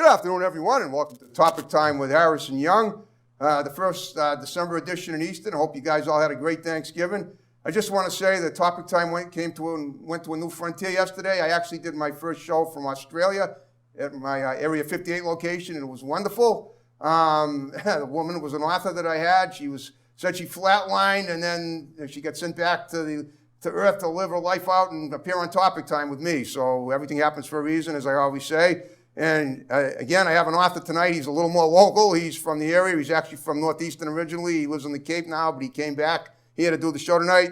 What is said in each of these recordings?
Good afternoon, everyone, and welcome to Topic Time with Harrison Young, the first December edition in Easton. I hope you guys all had a great Thanksgiving. I just want to say that Topic Time went to a new frontier yesterday. I actually did my first show from Australia at my Area 58 location, and it was wonderful. The woman was an author that I had. Said she flatlined, and then she got sent back to Earth to live her life out and appear on Topic Time with me. So everything happens for a reason, as I always say. And again, I have an author tonight. He's a little more local. He's from the area. He's actually from Northeastern originally. He lives in the Cape now, but he came back here to do the show tonight.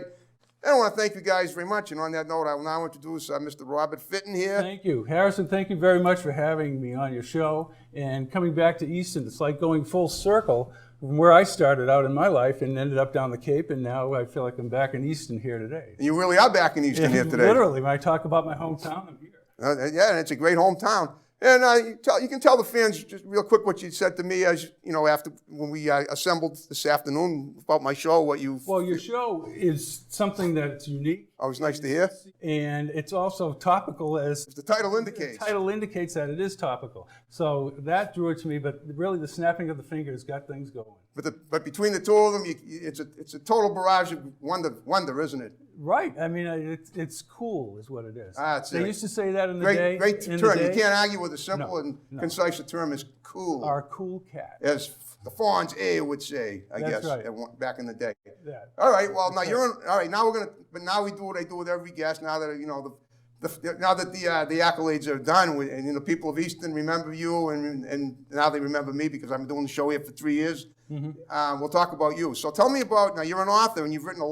And I want to thank you guys very much. And on that note, I will now introduce Mr. Robert Fitton here. Thank you. Harrison, thank you very much for having me on your show. And coming back to Easton, it's like going full circle from where I started out in my life and ended up down the Cape, and now I feel like I'm back in Easton here today. And you really are back in Easton here today. Literally, when I talk about my hometown, I'm here. Yeah, and it's a great hometown. And you can tell the fans just real quick what you said to me as after when we assembled this afternoon about my show. Well, your show is something that's unique. Oh, it's nice to hear. And it's also topical, as the title indicates. The title indicates that it is topical. So that drew it to me, but really the snapping of the fingers got things going. But between the two of them, it's a total barrage of wonder, isn't it? Right. I mean, it's cool, is what it is. They used to say that in the day. Great term. You can't argue with a simple and concise term as cool. Our cool cat. As the Fonz A would say, I guess, right. Back in the day. Yeah. All right. Well, now all right. Now now we do what I do with every guest. Now that now that the accolades are done, and the people of Easton remember you, and now they remember me because I've been doing the show here for 3 years. Mm-hmm. We'll talk about you. So tell me about, now you're an author and you've written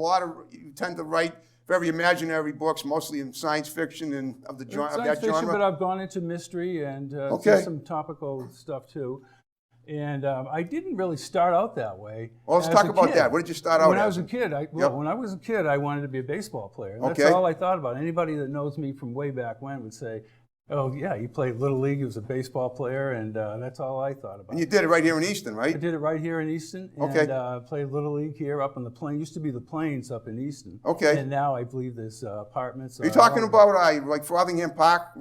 you tend to write very imaginary books, mostly in science fiction and of that genre. But I've gone into mystery and some topical stuff too. And I didn't really start out that way. Well, let's talk about that. What did you start out when as? I was a kid, when I was a kid, I wanted to be a baseball player. That's all I thought about. Anybody that knows me from way back when would say, oh, yeah, he played Little League, he was a baseball player, and that's all I thought about. And you did it right here in Easton, right? I did it right here in Easton, and played Little League here up on the Plains. Used to be the Plains up in Easton. Okay. And now I believe there's apartments. Are you talking about like Frothingham Park?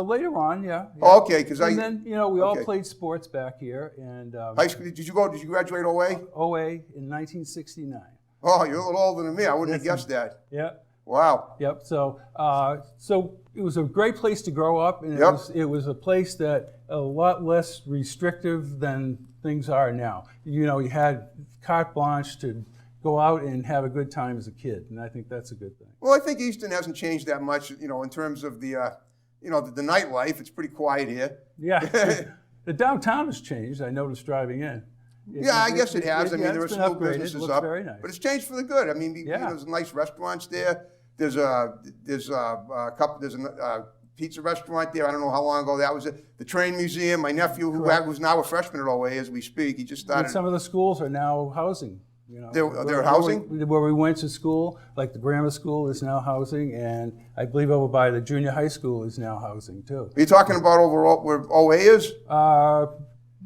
Later on, yeah. Oh, okay. And then, we all played sports back here. And high school, did you graduate OA? OA in 1969. Oh, you're a little older than me. I wouldn't have guessed that. Yeah. Wow. Yep. So it was a great place to grow up, and it was a place that a lot less restrictive than things are now. You had carte blanche to go out and have a good time as a kid, and I think that's a good thing. Well, I think Easton hasn't changed that much, in terms of the nightlife. It's pretty quiet here. Yeah. The downtown has changed. I noticed driving in. I guess it has. I mean, there are some new businesses up, very nice. But it's changed for the good. I mean, there's nice restaurants there. There's a pizza restaurant there. I don't know how long ago that was. The Train Museum. My nephew, who's now a freshman at OA as we speak, he just started. And some of the schools are now housing. They're housing? Where we went to school, like the grammar school is now housing, and I believe over by the junior high school is now housing too. Are you talking about overall where OA is?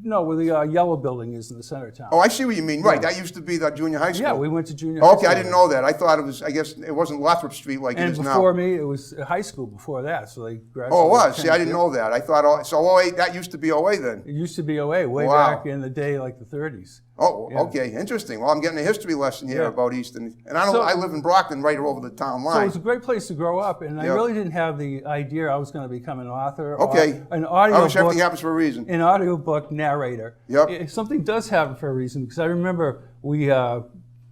No, where the yellow building is in the center of town. Oh, I see what you mean. Right, that used to be the junior high school. Yeah, we went to junior high school. Okay, I didn't know that. I thought it was, I guess it wasn't Lothrop Street like it is now. And before me, it was high school before that, so they graduated. Oh, it was? See, I didn't know that. I thought, so OA, that used to be OA then? It used to be OA way back in the day, like the 30s. Oh, okay, interesting. Well, I'm getting a history lesson here about Easton. And I live in Brockton, right over the town line. So it's a great place to grow up, and I really didn't have the idea I was going to become an author or an audiobook. Everything happens for a reason. An audiobook narrator. Yep. Something does happen for a reason, because I remember we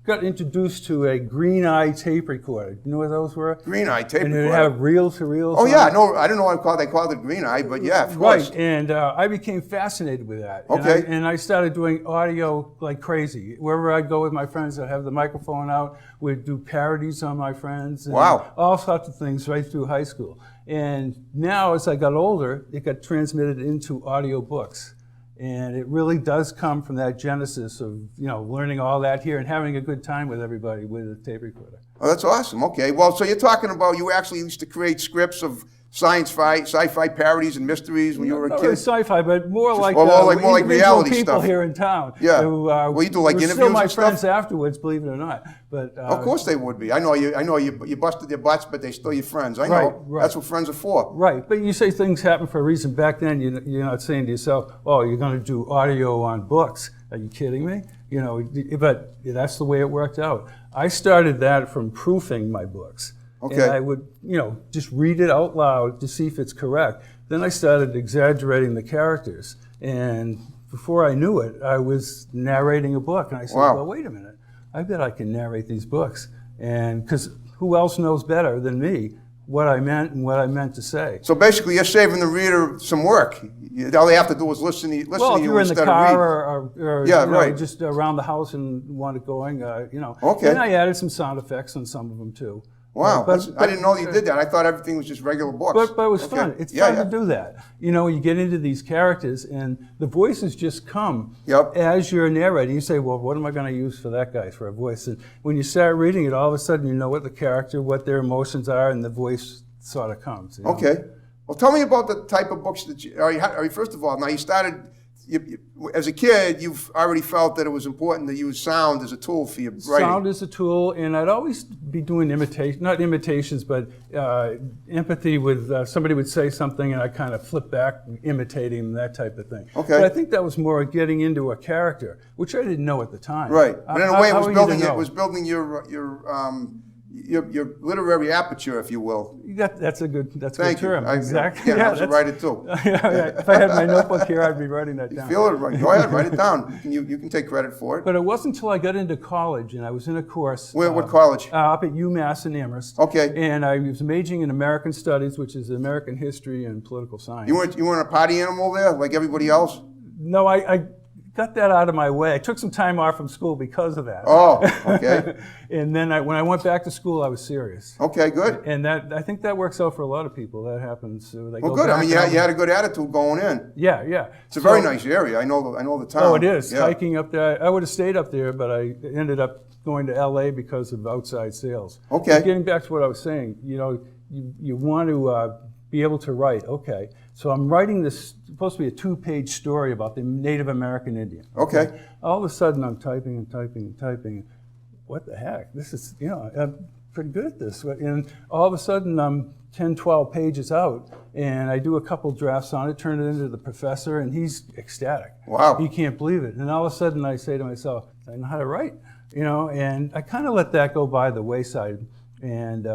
got introduced to a Green Eye tape recorder. You know what those were? Green Eye tape recorder. And it had reel-to-reels. Oh yeah, no, I don't know what they called it Green Eye, but yeah, of course. Right, and I became fascinated with that. Okay. And I started doing audio like crazy. Wherever I'd go with my friends, I'd have the microphone out. We'd do parodies on my friends. And all sorts of things right through high school. And now, as I got older, it got transmitted into audio books. And it really does come from that genesis of, learning all that here and having a good time with everybody with a tape recorder. Oh, that's awesome. Okay. Well, so you're talking about you actually used to create scripts of sci-fi parodies and mysteries when you were a Not kid? really sci-fi, but more like more like individual reality people stuff. here in town. Yeah. Who, Well, you do like were interviews still my and stuff? friends afterwards, believe it or not. But Of course they would be. I know you busted their butts, but they still your friends. I know. Right. That's what friends are for. right. But you say things happen for a reason. Back then, you're not saying to yourself, "Oh, you're going to do audio on books." Are you kidding me? You know, but that's the way it worked out. I started that from proofing my books. Okay. And I would, just read it out loud to see if it's correct. Then I started exaggerating the characters. And before I knew it, I was narrating a book. And I said, Wow. well, wait a minute. I bet I can narrate these books. And because who else knows better than me what I meant and what I meant to say? So basically, you're saving the reader some work. All they have to do is listen to Well, if you you're in the instead of reading. car or Yeah, right. just around the house and want it going, Okay. And I added some sound effects on some of them too. Wow, But- I didn't know you did that. I thought everything was just regular books. But it was Okay. fun. It's Yeah, fun yeah. to do that. You get into these characters and the voices just come Yep. as you're narrating. You say, well, what am I going to use for that guy for a voice? And when you start reading it, all of a sudden you know what the character, what their emotions are, and the voice sort of comes. Okay. Well, tell me about the type of books that first of all, now you started, as a kid, you've already felt that it was important to use sound as a tool for your writing. Sound is a tool, and I'd always be doing not imitations, but empathy with somebody would say something, and I kind of flip back, imitating them, that type of thing. Okay. But I think that was more getting into a character, which I didn't know at the time. Right. But in a way, it How was are you to building know? it was building your literary aperture, if you will. That's a good Thank you. term. Exactly. Yeah, I was a that's- writer too. If I had my notebook here, I'd be writing that down. Feel it right. Go ahead, write it down. You can take credit for it. But it wasn't until I got into college and I was in a course. What college? Up at UMass in Amherst. Okay. And I was majoring in American Studies, which is American history and political science. You weren't a party animal there like everybody else? No, I got that out of my way. I took some time off from school because of that. Oh, okay. And then when I went back to school, I was serious. Okay, good. And I think that works out for a lot of people. That happens. They Well, go good. I back mean, you had a good attitude going in. Yeah. It's a very nice area. I know the town. Oh, it is. Yeah. Hiking up there. I would have stayed up there, but I ended up going to LA because of outside sales. Okay. But getting back to what I was saying, you want to be able to write. Okay. So I'm writing this, supposed to be a 2-page story about the Native American Indian. Okay. All of a sudden I'm typing and typing and typing. What the heck? This is, I'm pretty good at this. And all of a sudden I'm 10, 12 pages out, and I do a couple drafts on it, turn it into the professor, and he's ecstatic. Wow. He can't believe it. And all of a sudden I say to myself, I know how to write, and I kind of let that go by the wayside. And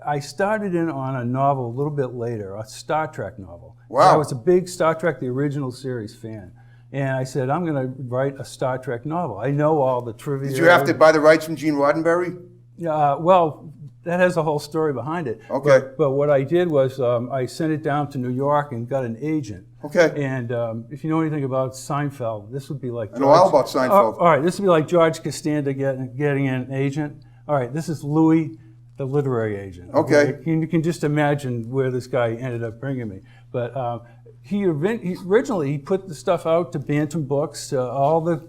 I started in on a novel a little bit later, a Star Trek novel. Wow. I was a big Star Trek, the original series fan. And I said, I'm going to write a Star Trek novel. I know all the trivia. Did you have to buy the rights from Gene Roddenberry? Well, that has a whole story behind it. Okay. But what I did was I sent it down to New York and got an agent. Okay. And if you know anything about Seinfeld, this would be like I know all about Seinfeld. all right, this would be like George Costanza getting an agent. All right, this is Louis, the literary agent. Okay. You can just imagine where this guy ended up bringing me. But he originally put the stuff out to Bantam Books, to all the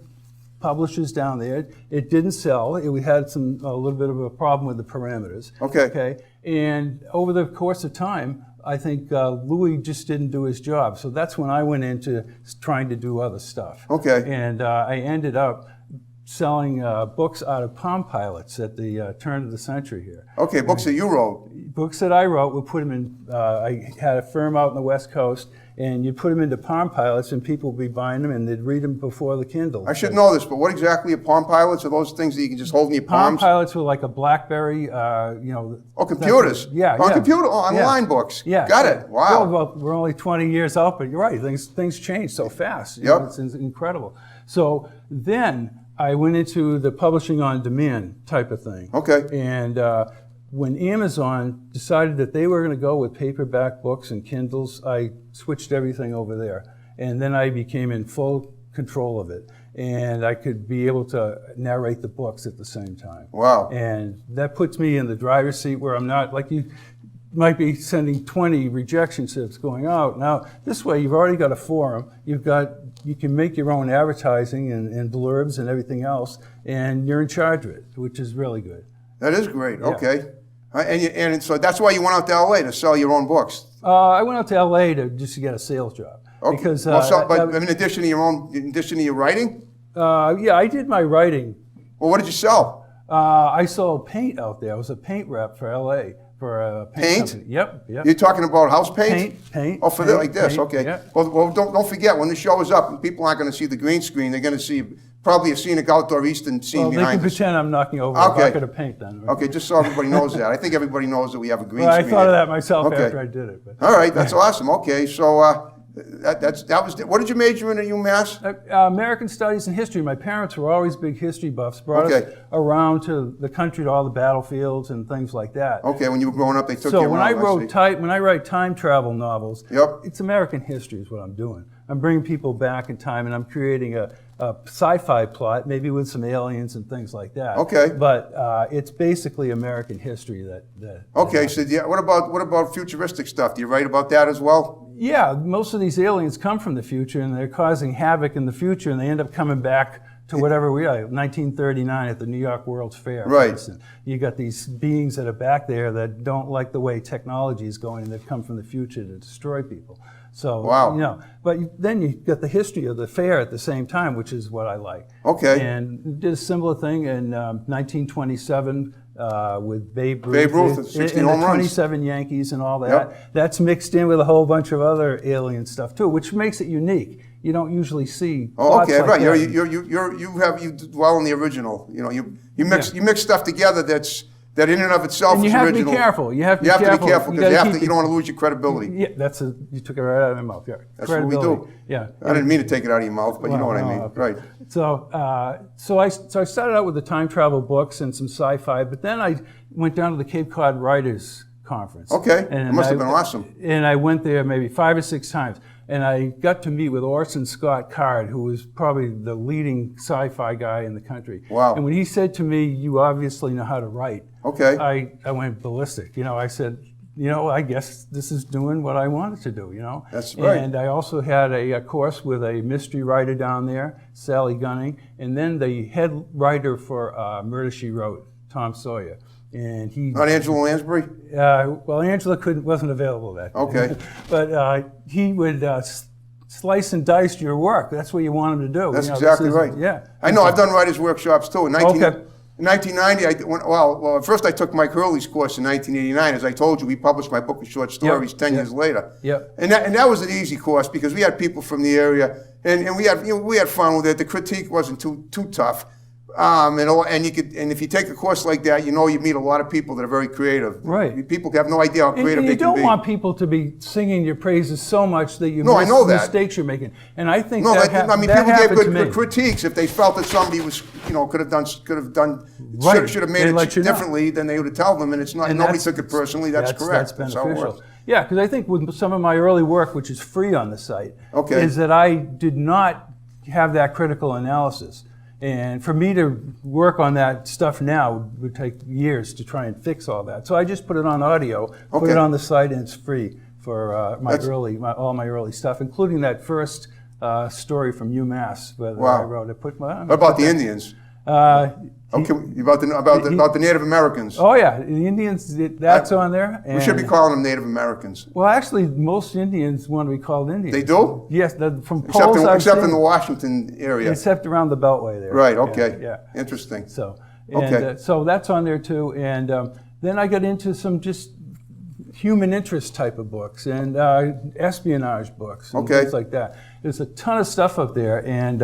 publishers down there. It didn't sell. We had a little bit of a problem with the parameters. Okay. And over the course of time, I think Louis just didn't do his job. So that's when I went into trying to do other stuff. Okay. And I ended up selling books out of Palm Pilots at the turn of the century here. Okay, books that you wrote. Books that I wrote, we put them in, I had a firm out on the West Coast, and you put them into Palm Pilots, and people would be buying them, and they'd read them before the Kindle. I should know this, but what exactly are Palm Pilots? Are those things that you can just hold in your Palm palms? Pilots were like a BlackBerry, Oh, computers. Yeah, On yeah. computer, online Yeah. books. Yeah. Got it. Wow. Well, we're only 20 years out, but you're right. Things change so fast. Yep. It's incredible. So then I went into the publishing on demand type of thing. Okay. And when Amazon decided that they were going to go with paperback books and Kindles, I switched everything over there. And then I became in full control of it. And I could be able to narrate the books at the same time. Wow. And that puts me in the driver's seat where I'm not, like you might be sending 20 rejection slips going out. Now, this way you've already got a forum. You can make your own advertising and blurbs and everything else, and you're in charge of it, which is really good. That is great. Okay. And so that's why you went out to LA to sell your own books. I went out to LA just to get a sales job. Okay. Because, but in addition to your writing? Yeah, I did my writing. Well, what did you sell? I sold paint out there. I was a paint rep for LA for a paint company. Yep. You're talking about house paint? Paint. Oh, like this, paint, okay. Yeah. Well, don't forget, when the show is up, people aren't going to see the green screen. They're going to see probably a scenic outdoor eastern scene Well, they behind can us. pretend I'm knocking over a bucket of paint then. Okay, just so everybody knows that. I think everybody knows that we have a green Well, screen. I thought of that myself after I did it. But. All right, that's awesome. Okay, so that was. What did you major in at UMass? American Studies and History. My parents were always big history buffs. Brought us around to the country to all the battlefields and things like that. Okay, when you were growing up, they took you So around. when I write time travel novels, it's American history is what I'm doing. I'm bringing people back in time, and I'm creating a sci-fi plot, maybe with some aliens and things like that. Okay. But it's basically American history that Okay, so what about futuristic stuff? Do you write about that as well? Yeah, most of these aliens come from the future, and they're causing havoc in the future, and they end up coming back to whatever we are, 1939 at the New York World's Fair. Right. You got these beings that are back there that don't like the way technology is going, and they've come from the future to destroy people. So, wow. But then you got the history of the fair at the same time, which is what I like. Okay. And did a similar thing in 1927 with Babe Ruth. Babe Ruth, 16 home runs. 27 Yankees and all that. Yep. That's mixed in with a whole bunch of other alien stuff too, which makes it unique. You don't usually see. Oh, okay, like right. that. You dwell in the original. You mix stuff together that in and of itself and is you have original. To be careful. You have to be careful because you don't want to lose your credibility. Yeah, you took it right out of my mouth. Yeah, that's what we do. Yeah, I didn't mean to take it out of your mouth, but you know what I mean, okay. right? So I started out with the time travel books and some sci-fi, but then I went down to the Cape Cod Writers Conference. Okay, it must have been awesome. And I went there maybe 5 or 6 times. And I got to meet with Orson Scott Card, who was probably the leading sci-fi guy in the country. Wow. And when he said to me, "You obviously know how to write," okay, I went ballistic. I said, I guess this is doing what I wanted to do, That's right. And I also had a course with a mystery writer down there, Sally Gunning, and then the head writer for Murder, She Wrote, Tom Sawyer. And he not Angela Lansbury. Well, Angela wasn't available that day. Okay, but he would slice and dice your work. That's what you want him to do. That's exactly right. Yeah, I know. I've done writers' workshops too. In 1990, at first I took Mike Hurley's course in 1989. As I told you, we published my book of short stories 10 years later. Yep. And that was an easy course because we had people from the area, and we had fun with it. The critique wasn't too tough. And if you take a course like that, you meet a lot of people that are very creative. Right. People have no idea how creative they can be. You don't want people to be singing your praises so much that you I know that. mistakes you're making. And I think people gave good me. critiques if they felt that somebody was, should have made it differently. Then they would tell them, and it's not. And nobody took it personally. That's correct. That's beneficial. Yeah, because I think with some of my early work, which is free on the site, is that I did not have that critical analysis. And for me to work on that stuff now would take years to try and fix all that. So I just put it on audio, put it on the site, and it's free for all my early stuff, including that first story from UMass that I wrote. What about the Indians? About the Native Americans. Oh yeah, the Indians. That's on there. We should be calling them Native Americans. Well, actually, most Indians want to be called Indians. They do? Yes, from polls except in the Washington area. Except around the Beltway there. Right. Okay. Yeah. Interesting. So so that's on there too, and then I got into some just human interest type of books and espionage books and things like that. There's a ton of stuff up there, and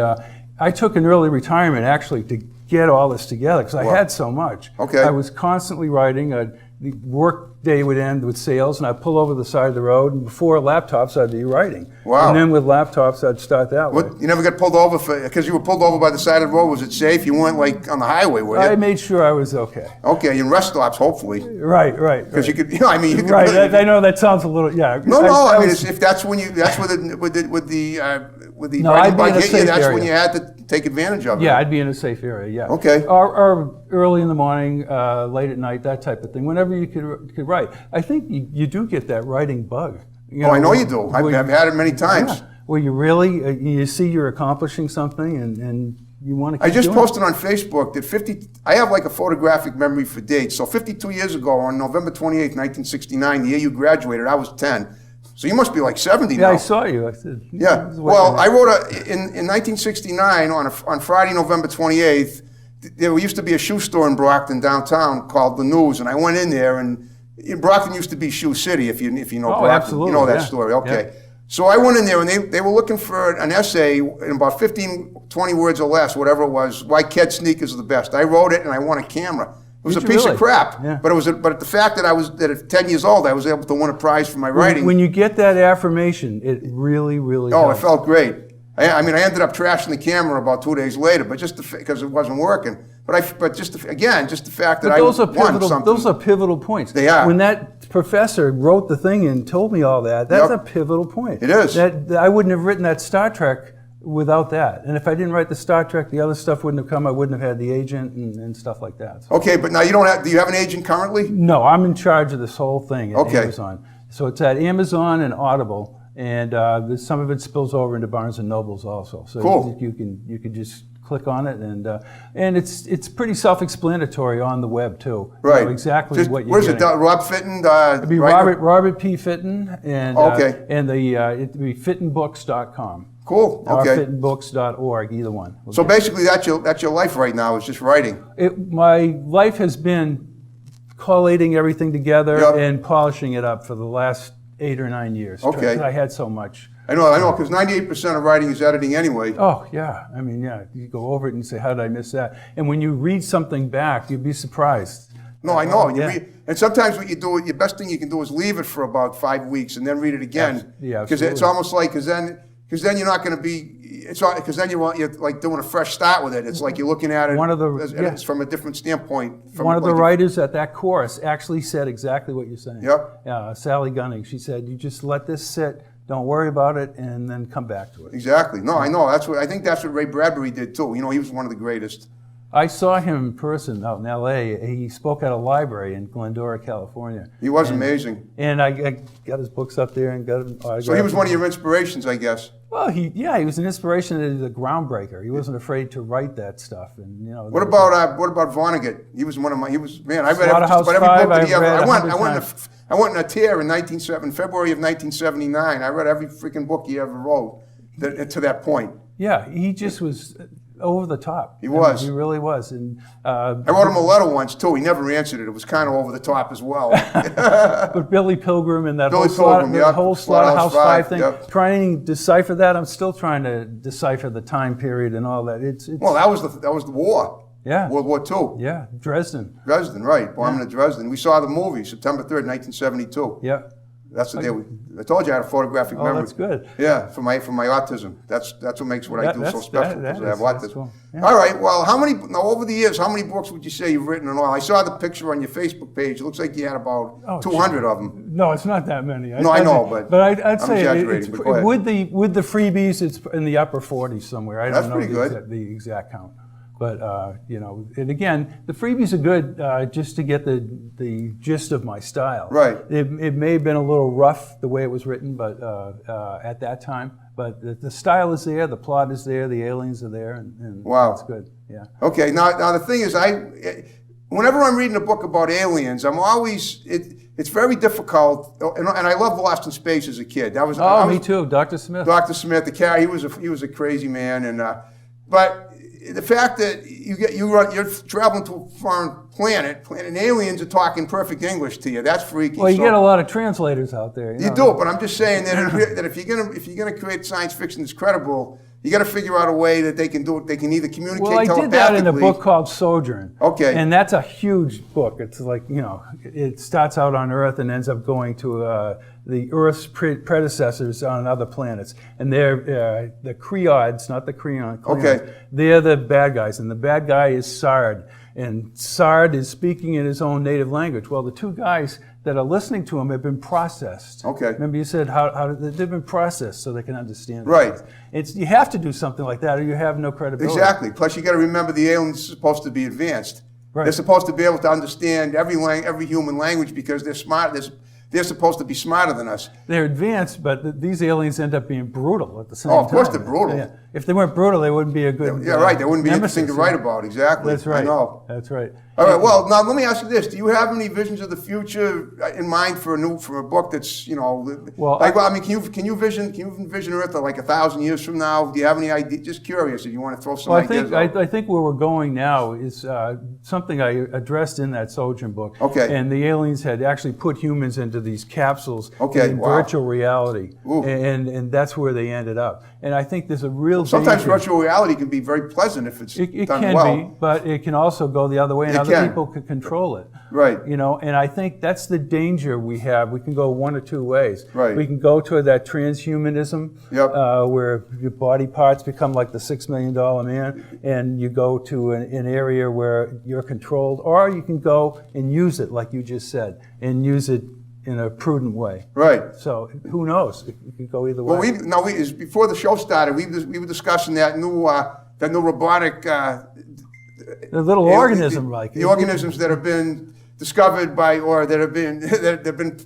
I took an early retirement actually to get all this together because I had so much. Okay. I was constantly writing. The work day would end with sales, and I'd pull over the side of the road, and before laptops, I'd be writing. Wow. And then with laptops, I'd start that way. You never got pulled over because you were pulled over by the side of the road? Was it safe? You weren't like on the highway, were you? I made sure I was okay. Okay, in rest stops, hopefully. Right. Because you could, you could. Right, I know that sounds a little, yeah. I mean, if that's when that's with the writing bug hit you, that's when you had to take advantage of it. Yeah, I'd be in a safe area, yeah. Okay. Or early in the morning, late at night, that type of thing. Whenever you could write. I think you do get that writing bug. I know you do. I've had it many times. Yeah, where you really, you see you're accomplishing something and you want to I keep just doing it. posted on Facebook that I have like a photographic memory for dates. So 52 years ago, on November 28th, 1969, the year you graduated, I was 10. So you must be like 70 now. Yeah, I saw you. I said, Yeah. Well, I wrote in 1969 on Friday, November 28th. There used to be a shoe store in Brockton downtown called The News, and I went in there. And Brockton used to be Shoe City, if you know Brockton. Absolutely. You know that Yeah. story. Okay. Yeah. So I went in there, and they were looking for an essay in about 15, 20 words or less, whatever it was, why Ked sneakers are the best. I wrote it, and I won a camera. It was Did a you piece really? of crap, Yeah. but the fact that at 10 years old, I was able to win a prize for my writing. When you get that affirmation, it really, really Oh, helps. it felt great. I mean, I ended up trashing the camera about 2 days later, but just because it wasn't working. But just the fact that But I those are won pivotal. something. Those are pivotal points. They are. When that professor wrote the thing and told me all that, that's Yep. a pivotal point. It is. That I wouldn't have written that Star Trek without that. And if I didn't write the Star Trek, the other stuff wouldn't have come. I wouldn't have had the agent and stuff like that. So, Okay, but now do you have an agent currently? no, I'm in charge of this whole thing at Okay. Amazon. So it's at Amazon and Audible, and some of it spills over into Barnes and Nobles also. So Cool. you can just click on it, and it's pretty self-explanatory on the web too. You Right. know exactly Just, what you're what is it, getting. Rob Fitton? It'd be Robert P. Fitton, and Okay. it'd be fittonbooks.com. Cool, Or okay. fittonbooks.org, either one. So basically that's your life right now, is just writing. My life has been collating everything together Yep. and polishing it up for the last 8 or 9 years. Okay. I had so much. I know, because 98% of writing is editing anyway. Oh, yeah. I mean, yeah, you go over it and say, how did I miss that? And when you read something back, you'd be surprised. No, I know. Yeah. And sometimes what you do, your best thing you can do is leave it for about 5 weeks and then read it again. Yeah, Because it's absolutely. almost like, because then you're not going to be, because then you're like doing a fresh start with it. It's like you're looking at it it's from a different standpoint. One of the writers at that course actually said exactly what you're saying. Yep. Yeah, Sally Gunning. She said, you just let this sit, don't worry about it, and then come back to it. Exactly. No, I know. I think that's what Ray Bradbury did too. You know, he was one of the greatest. I saw him in person out in L.A. He spoke at a library in Glendora, California. He was amazing. And I got his books up there and got him autographed. So he was one of your inspirations, I guess. Well, he was an inspiration and a groundbreaker. He wasn't afraid to write that stuff, and What about Vonnegut? He was one of my. I read Slaughterhouse every Five, book that he I've ever. read I went in a tear in February of 1979. I read every freaking book he ever wrote to that point. Yeah, he just was over the top. He was. He really was. And I wrote him a letter once too. He never answered it. It was kind of over the top as well. but Billy Pilgrim and that Billy Pilgrim, yep. whole Slaughterhouse Five thing, yep. trying to decipher that. I'm still trying to decipher the time period and all that. It's Well, that was the war. Yeah. World War II. Yeah, Dresden. Dresden, right? Bombing of Dresden. We saw the movie September 3rd, 1972. Yeah. That's the day I told you I had a photographic memory. Oh, that's good. Yeah, for my autism. That's what makes what I do so special, because I have autism. Cool. Yeah. All right. Well, over the years, how many books would you say you've written and all? I saw the picture on your Facebook page. It looks like you had about 200 of them. No, it's not that many. No, I know, but I'd I'm say exaggerating, but go ahead. with the freebies, it's in the upper 40s somewhere. I That's don't know pretty good. the exact count. But and again, the freebies are good just to get the gist of my style. Right. It may have been a little rough the way it was written, but at that time. But the style is there, the plot is there, the aliens are there, and Wow. it's good. Yeah. Okay. Now the thing is, whenever I'm reading a book about aliens, I'm always it's very difficult. And I loved Lost in Space as a kid. Me too. Dr. Smith. Dr. Smith, he was a crazy man, and but the fact that you're traveling to a foreign planet, and aliens are talking perfect English to you, that's freaky. Well, you get a lot of translators out there. You do, but I'm just saying that if you're gonna create science fiction that's credible, you got to figure out a way that they can do it. They can either communicate telepathically. Well, I did that in a book called Sojourn. Okay. And that's a huge book. It's like, it starts out on Earth and ends up going to the Earth's predecessors on other planets. And they're the Creods, not the Creons. Okay. They're the bad guys. And the bad guy is Sard. And Sard is speaking in his own native language. Well, the two guys that are listening to him have been processed. Okay. Remember you said how they've been processed so they can understand. Right. You have to do something like that or you have no credibility. Exactly. Plus, you got to remember the aliens are supposed to be advanced. Right. They're supposed to be able to understand every human language because they're smart. they're supposed to be smarter than us. They're advanced, but these aliens end up being brutal at the same Oh, time. of course they're brutal. Yeah. If they weren't brutal, they wouldn't be a good. Yeah, right. They wouldn't be nemesis, interesting to write about. Exactly. That's right. I know. That's right. All right. Well, now let me ask you this: do you have any visions of the future in mind for a book that's, you know, Well, I mean, can you envision Earth like 1,000 years from now? Do you have any idea? Just curious if you want to throw some ideas out. I think where we're going now is something I addressed in that Sojourn book. Okay. And the aliens had actually put humans into these capsules Okay, in wow. virtual reality, and that's where they ended up. And I think there's a real Sometimes danger. virtual reality can be very pleasant if it's It done can well. be, but it can also go the other way, and It other can. people can control it. Right. You know, and I think that's the danger we have. We can go one or two ways. Right. We can go toward that transhumanism, Yep. where your body parts become like the $6 million man, and you go to an area where you're controlled, or you can go and use it, like you just said, and use it in a prudent way. Right. So who knows? It could go either way. Well, before the show started, we were discussing that new robotic. The little organism, like the organisms that have been discovered by, or that have been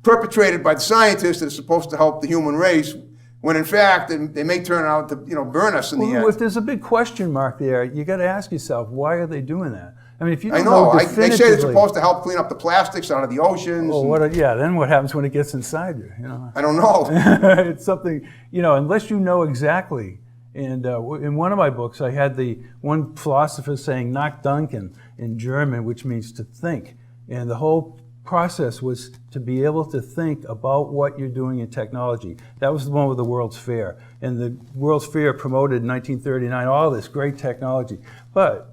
perpetrated by the scientists that are supposed to help the human race, when in fact they may turn out to, you know, burn us in the end. If there's a big question mark there, you got to ask yourself, why are they doing that? I mean, if you don't I know. know They definitively, say it's supposed to help clean up the plastics out of the oceans. well, then what happens when it gets inside you? You know, I don't know. it's something, you know, unless you know exactly. And in one of my books, I had the one philosopher saying "Nachdenken" in German, which means to think. And the whole process was to be able to think about what you're doing in technology. That was the one with the World's Fair. And the World's Fair promoted in 1939 all this great technology. But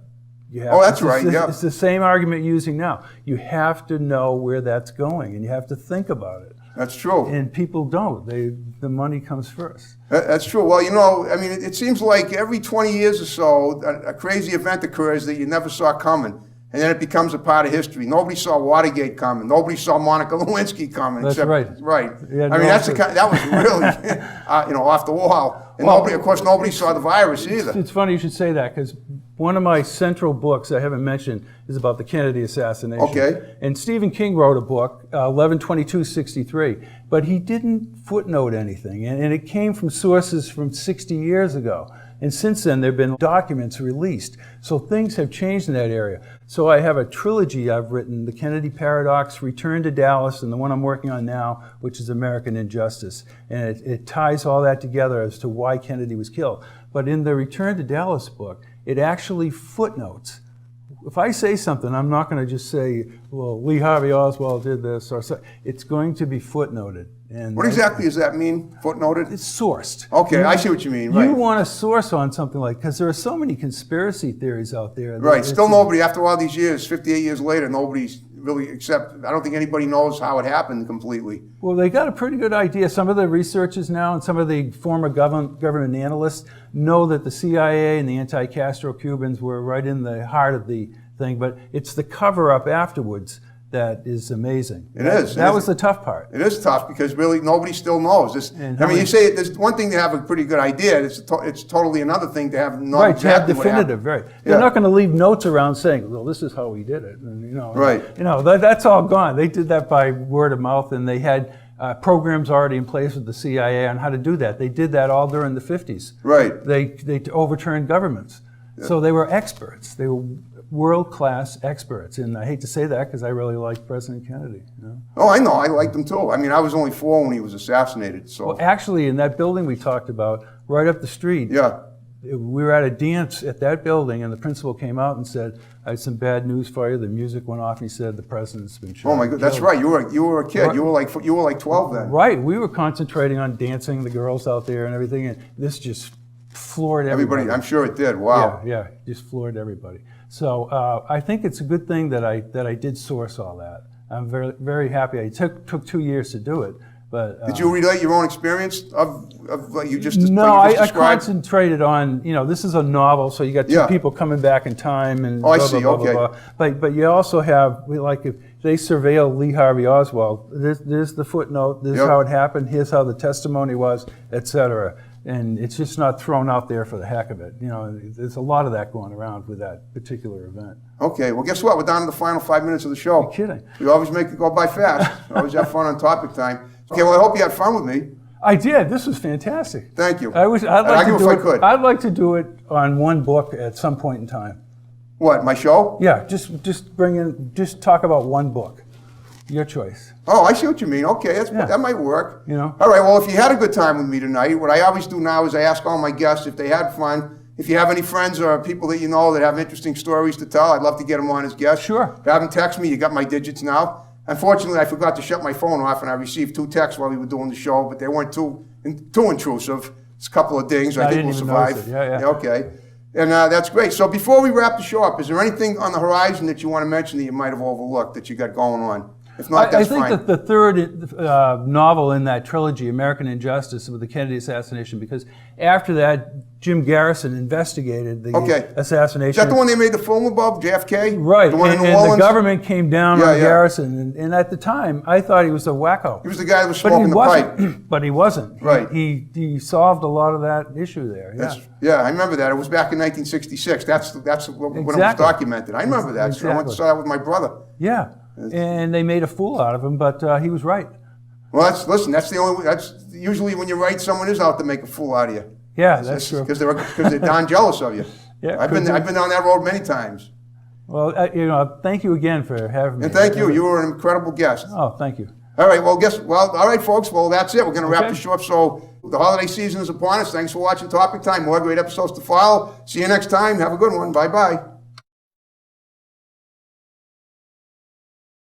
you have that's right, yeah. It's the same argument you're using now. You have to know where that's going, and you have to think about it. That's true. And people don't. The money comes first. That's true. Well, you know, I mean, it seems like every 20 years or so, a crazy event occurs that you never saw coming, and then it becomes a part of history. Nobody saw Watergate coming. Nobody saw Monica Lewinsky coming. That's right. Right. Yeah, I mean, that was really, you know, off the wall. And nobody saw the virus either. It's funny you should say that, because one of my central books I haven't mentioned is about the Kennedy assassination. Okay. And Stephen King wrote a book, 11/22/63, but he didn't footnote anything, and it came from sources from 60 years ago. And since then, there have been documents released. So things have changed in that area. So I have a trilogy I've written, The Kennedy Paradox, Return to Dallas, and the one I'm working on now, which is American Injustice. And it ties all that together as to why Kennedy was killed. But in the Return to Dallas book, it actually footnotes. If I say something, I'm not going to just say, well, Lee Harvey Oswald did this, or so. It's going to be footnoted. And What exactly does that mean, footnoted? It's sourced. Okay, I see what you mean, right. You want a source on something like, because there are so many conspiracy theories out there. Right, still nobody, after all these years, 58 years later, nobody's really, I don't think anybody knows how it happened completely. Well, they got a pretty good idea. Some of the researchers now and some of the former government analysts know that the CIA and the anti-Castro Cubans were right in the heart of the thing, but it's the cover-up afterwards that is amazing. It is. That was the tough part. It is tough because really nobody still knows. You say there's one thing to have a pretty good idea. It's totally another thing to have not right, exactly to have definitive. Right. They're not going to leave notes around saying, "Well, this is how we did it." And, right. That's all gone. They did that by word of mouth, and they had programs already in place with the CIA on how to do that. They did that all during the 50s. Right. They overturned governments, so they were experts. They were world-class experts, and I hate to say that because I really liked President Kennedy. Oh, I know, I liked him too. I mean, I was only 4 when he was assassinated. So. Well, actually, in that building we talked about, right up the street, we were at a dance at that building, and the principal came out and said, "I had some bad news for you." The music went off, and he said, "The president's been shot." Oh my God, that's right. You were a kid. Right. You were like 12 then. Right. We were concentrating on dancing, the girls out there, and everything, and this just floored everybody. I'm sure it did. Wow. Yeah, just floored everybody. So I think it's a good thing that I did source all that. I'm very, very happy. It took 2 years to do it, but did you relate your own experience of what you just No, what you just I concentrated on, this is a novel, so you got two people coming back in time and I see. Blah, blah, blah. But you also have, like, if they surveil Lee Harvey Oswald, there's the footnote, this is how it happened, here's how the testimony was, etc. and it's just not thrown out there for the heck of it. You know, there's a lot of that going around with that particular event. Okay, well, guess what? We're down to the final 5 minutes of the show. You're kidding. We always make it go by fast. We always have fun on topic time. Okay, well, I hope you had fun with me. I did. This was fantastic. Thank you. I'd like to do if I it. could. I'd like to do it on one book at some point in time. What, my show? Yeah, just talk about one book. Your choice. Oh, I see what you mean. Okay, Yeah. that might work. You know? All right, well, if you had a good time with me tonight, what I always do now is I ask all my guests if they had fun. If you have any friends or people that you know that have interesting stories to tell, I'd love to get them on as guests. Sure. Have them text me. You got my digits now. Unfortunately, I forgot to shut my phone off, and I received 2 texts while we were doing the show, but they weren't too intrusive. It's a couple of dings. I think we'll survive. Yeah. Okay. And that's great. So before we wrap the show up, is there anything on the horizon that you want to mention that you might have overlooked that you got going on? If not, that's fine. I think that the third novel in that trilogy, American Injustice, with the Kennedy assassination, because after that, Jim Garrison investigated the assassination. Is that the one they made the film about, JFK? Right, The one in New and Orleans? the government came down on Garrison, and at the time, I thought he was a wacko. He was the guy that was smoking the pipe. But he wasn't. Right. He solved a lot of that issue there. Yeah, I remember that. It was back in 1966. That's when it was documented. I remember that. So I went to saw that with my brother. Yeah, and they made a fool out of him, but he was right. Well, that's usually when you're right, someone is out to make a fool out of you. Yeah, that's true. Because they're darn jealous of you. Yeah, I've been down that road many times. Well, thank you again for having me. And thank you. You were an incredible guest. Oh, thank you. All right. Well, all right, folks. Well, that's it. We're going to wrap the show up. So the holiday season is upon us. Thanks for watching Topic Time. More great episodes to follow. See you next time. Have a good one. Bye-bye.